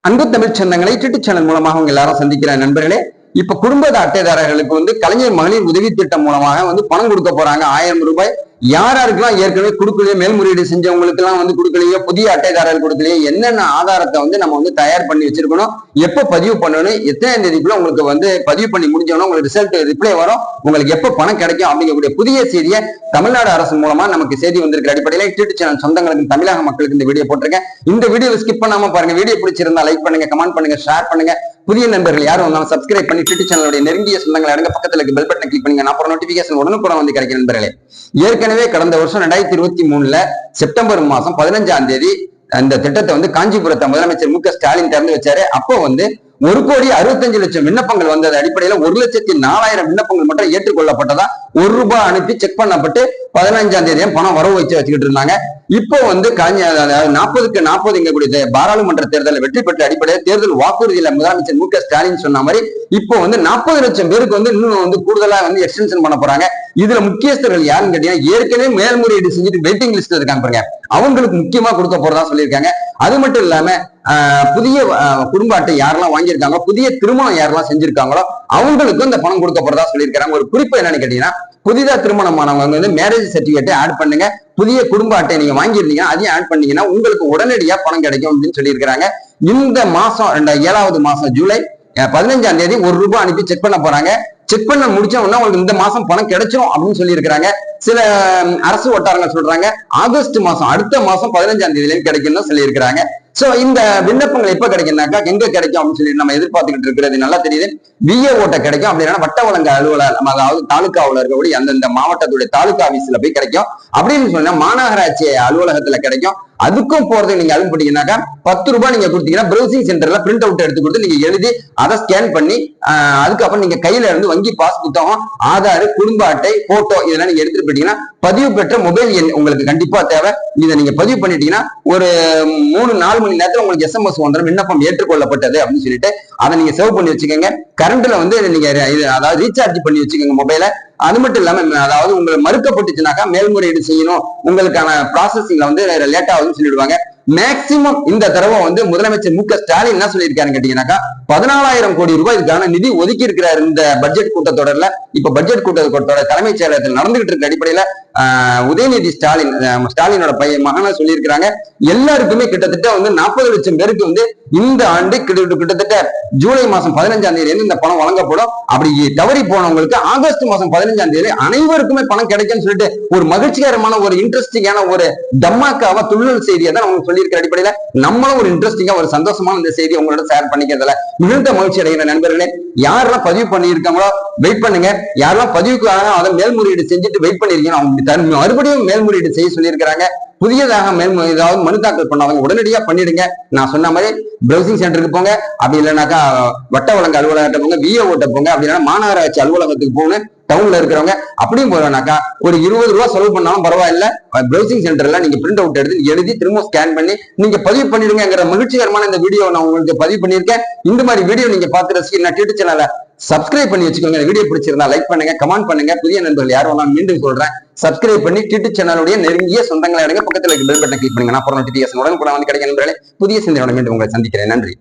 அன்பு தமிழ் சொந்தங்களை YouTube channel மூலமாக உங்க எல்லாரும் சந்திக்கிற நண்பர்களே, இப்ப குடும்ப அட்டைதாரர்களுக்கு கலைஞர் மகளிர் உதவி திட்டம் மூலமாக பணம் கொடுக்க போறாங்க. 1000 ரூபாய். யாருக்கெல்லாம் ஏற்கனவே கொடுக்கலையோ, மேல்முறையீடு செஞ்சவங்களுக்கு எல்லாம் கொடுக்கலையோ, புதிய அட்டைதாரர்கள் கொடுக்கலையோ, என்னென்ன ஆதாரத்தை நம்ம தயார் பண்ணி வச்சிருக்கணும், எப்ப பதிவு பண்ணணும், எத்தனை தேதிக்குள்ள உங்களுக்கு பதிவு பண்ணி முடிஞ்சோன்னா உங்களுக்கு ரிசல்ட் ரிப்ளை வரும், உங்களுக்கு எப்ப பணம் கிடைக்கும் அப்படிங்கக்கூடிய புதிய செய்தியை தமிழ்நாடு அரசு மூலமா நமக்கு செய்தி வந்திருக்கிற அடிப்படையில் யூடியூப் சேனல் சொந்தங்களுக்கு, தமிழக மக்களுக்கு இந்த வீடியோ போட்டிருக்கேன். இந்த வீடியோ ஸ்கிப் பண்ணாம பாருங்க. வீடியோ பிடிச்சிருந்தா லைக் பண்ணுங்க, கமெண்ட் பண்ணுங்க, ஷேர் பண்ணுங்க. புதிய நண்பர்கள் யாரும் வந்தாலும் சப்ஸ்கிரைப் பண்ணி யூடியூப் சேனலுடைய நெருங்கிய சொந்தங்களை அடங்க பக்கத்துல பெல் பட்டனை கிளிக் பண்ணுங்க. நான் நோட்டிபிகேஷன் உடனுக்குடன் கிடைக்கும் நண்பர்களே. ஏற்கனவே கடந்த வருஷம் 2023 செப்டம்பர் மாசம் 15ஆம் தேதி அந்த திட்டத்தை காஞ்சிபுரத்தை முதலமைச்சர் மு க ஸ்டாலின் திறந்து வச்சாரு. அப்போ 1,65,00,000 விண்ணப்பங்கள் வந்தது. அடிப்படையில 1,04,000 விண்ணப்பங்கள் மட்டும் ஏற்றுக்கொள்ளப்பட்டதா. ₹1 அனுப்பி செக் பண்ணப்பட்டு 15ஆம் தேதி பணம் வரவு வச்சுக்கிட்டு இருந்தாங்க. இப்போ 40க்கு 40 பாராளுமன்ற தேர்தலில் வெற்றி பெற்ற அடிப்படையில் தேர்தல் வாக்குறுதியில முதலமைச்சர் மு க ஸ்டாலின் சொன்ன மாதிரி இப்போ 40 லட்சம் பேருக்கு இன்னும் கூடுதலா எக்ஸ்டென்ஷன் பண்ண போறாங்க. இதுல முக்கியஸ்தர்கள் யாருன்னு கேட்டீங்கன்னா, ஏற்கனவே மேல்முறையீடு செஞ்சுட்டு வெயிட்டிங் லிஸ்ட் இருக்காங்க பாருங்க, அவங்களுக்கு முக்கியமா கொடுக்க போறதா சொல்லியிருக்காங்க. அது மட்டும் இல்லாம புதிய குடும்ப அட்டை யாரெல்லாம் வாங்கியிருக்காங்க, புதிய திருமணம் யாரெல்லாம் செஞ்சிருக்காங்களோ அவங்களுக்கும் இந்த பணம் கொடுக்க போறதா சொல்லியிருக்காங்க. ஒரு குறிப்பு என்னன்னு கேட்டீங்கன்னா, புதிதா திருமணமானவங்க மேரேஜ் சர்டிபிகேட்டை ஆட் பண்ணுங்க, புதிய குடும்ப அட்டை நீங்க வாங்கியிருந்தீங்கன்னா அதையும் ஆட் பண்ணீங்கன்னா உங்களுக்கு உடனடியா பணம் கிடைக்கும் அப்படின்னு சொல்லியிருக்கிறாங்க. இந்த மாசம் 7வது மாசம் ஜூலை 15ஆம் தேதி ₹1 அனுப்பி செக் பண்ண போறாங்க. செக் பண்ண முடிச்ச உடனே உங்களுக்கு இந்த மாசம் பணம் கிடைச்சிடும் அப்படின்னு சொல்லி இருக்கிறாங்க. சில அரசு வட்டாரங்கள் சொல்றாங்க ஆகஸ்ட் மாசம், அடுத்த மாசம் 15ஆம் தேதியில கிடைக்கும்னு சொல்லி இருக்கிறாங்க. சோ இந்த விண்ணப்பங்கள் எப்ப கிடைக்கும்னாக்கா, எங்க கிடைக்கும் அப்படின்னு சொல்லி நம்ம எதிர்பார்த்துக்கிட்டு இருக்கிறது நல்லா தெரியுது. VAO கிடைக்கும், அப்படின்னா வட்ட வழங்க அலுவலர், அதாவது தாலுகாவில் இருக்கக்கூடிய அந்தந்த மாவட்டத்துடைய தாலுகா ஆபீஸ்ல போய் கிடைக்கும். அப்படின்னு சொன்னா மாநகராட்சி அலுவலகத்துல கிடைக்கும். அதுக்கும் போறதுக்கு நீங்க அனுப்பிட்டீங்கன்னாக்கா ₹10 நீங்க கொடுத்தீங்கன்னா பிரவுசிங் சென்டர்ல பிரிண்ட் அவுட் எடுத்து கொடுத்து நீங்க எழுதி அதை ஸ்கேன் பண்ணி அதுக்கப்புறம் நீங்க கையில இருந்து வங்கி பாஸ் புத்தகம், ஆதார், குடும்ப அட்டை, போட்டோ இதெல்லாம் நீங்க எடுத்துட்டு போயிட்டீங்கன்னா பதிவு பெற்ற மொபைல் எண் உங்களுக்கு கண்டிப்பா தேவை. இதை நீங்க பதிவு பண்ணிட்டீங்கன்னா ஒரு 3-4 மணி நேரத்துல உங்களுக்கு SMS வந்துடும், விண்ணப்பம் ஏற்றுக்கொள்ளப்பட்டது அப்படின்னு சொல்லிட்டு அதை நீங்க சேவ் பண்ணி வச்சுக்கோங்க. கரண்ட்ல நீங்க அதாவது ரீசார்ஜ் பண்ணி வச்சுக்கோங்க மொபைலை. அது மட்டும் இல்லாம அதாவது உங்களுக்கு மறுக்கப்பட்டுச்சுனாக்கா மேல்முறையீடு செய்யணும், உங்களுக்கான ப்ராசஸிங்ல லேட் ஆகுதுன்னு சொல்லிடுவாங்க. மேக்சிமம் இந்த தடவை முதலமைச்சர் மு க ஸ்டாலின் என்ன சொல்லியிருக்காருன்னு கேட்டீங்கன்னாக்கா, 14,000 கோடி ரூபாய் இதுக்கான நிதி ஒதுக்கி இருக்கிறார் இந்த பட்ஜெட் கூட்டத்தொடர்ல. இப்ப பட்ஜெட் கூட்டத்தொடர் தலைமைச் செயலகத்தில் நடந்துகிட்டு இருக்க அடிப்படையில உதயநிதி ஸ்டாலினோட மகனை சொல்லியிருக்கிறாங்க. எல்லாருக்குமே கிட்டத்தட்ட 40 லட்சம் பேருக்கு இந்த ஆண்டு கிட்டத்தட்ட ஜூலை மாசம் 15ஆம் தேதி இந்த பணம் வழங்கப்படும். அப்படி தவறி போனவங்களுக்கு ஆகஸ்ட் மாசம் 15ஆம் தேதி அனைவருக்குமே பணம் கிடைக்கும்னு சொல்லிட்டு ஒரு மகிழ்ச்சிகரமான ஒரு இன்ட்ரெஸ்டிங்கான ஒரு தம்மாக்காவா துள்ளல் செய்தியை தான் அவங்க சொல்லியிருக்கிற அடிப்படையில நம்மளும் ஒரு இன்ட்ரெஸ்டிங்கா ஒரு சந்தோஷமான இந்த செய்தியை உங்களோட ஷேர் பண்ணிக்கிறதுல மிகுந்த மகிழ்ச்சி அடைகிற நண்பர்களே. யாரெல்லாம் பதிவு பண்ணியிருக்காங்களோ வெயிட் பண்ணுங்க. யாரெல்லாம் பதிவுக்காக அதை மேல்முறையீடு செஞ்சுட்டு வெயிட் பண்ணிருக்கீங்க, அவங்க மறுபடியும் மேல்முறையீடு செய்ய சொல்லியிருக்கிறாங்க. புதியதாக ஏதாவது மனு தாக்கல் பண்ணாங்க உடனடியா பண்ணிடுங்க. நான் சொன்ன மாதிரி பிரவுசிங் சென்டருக்கு போங்க, அப்படி இல்லைனாக்கா வட்ட வழங்க அலுவலகத்தை போங்க, VAO போங்க, அப்படி இல்லைன்னா மாநகராட்சி அலுவலகத்துக்கு போகணும். டவுன்ல இருக்கிறவங்க அப்படியும் போறோம்னாக்கா ஒரு ₹20 செலவு பண்ணாலும் பரவாயில்ல, பிரவுசிங் சென்டர்ல நீங்க பிரிண்ட் அவுட் எடுத்து எழுதி திரும்ப ஸ்கேன் பண்ணி நீங்க பதிவு பண்ணிடுங்கிற மகிழ்ச்சிகரமான இந்த வீடியோ நான் உங்களுக்கு பதிவு பண்ணியிருக்கேன். இந்த மாதிரி வீடியோ நீங்க பார்த்து ரசிக்க யூடியூப் சேனலை சப்ஸ்கிரைப் பண்ணி வச்சுக்கோங்க. வீடியோ பிடிச்சிருந்தா லைக் பண்ணுங்க, கமெண்ட் பண்ணுங்க. புதிய நண்பர்கள் யாரும் நான் மீண்டும் சொல்றேன், சப்ஸ்கிரைப் பண்ணி யூடியூப் சேனலுடைய நெருங்கிய சொந்தங்களை அடங்க பக்கத்துல பெல் பட்டனை கிளிக் பண்ணுங்க. நான் நோட்டிபிகேஷன் உடனுக்குடன் கிடைக்கும் நண்பர்களே. புதிய சிந்தனையோட மீண்டும் உங்களை சந்திக்கிறேன். நன்றி.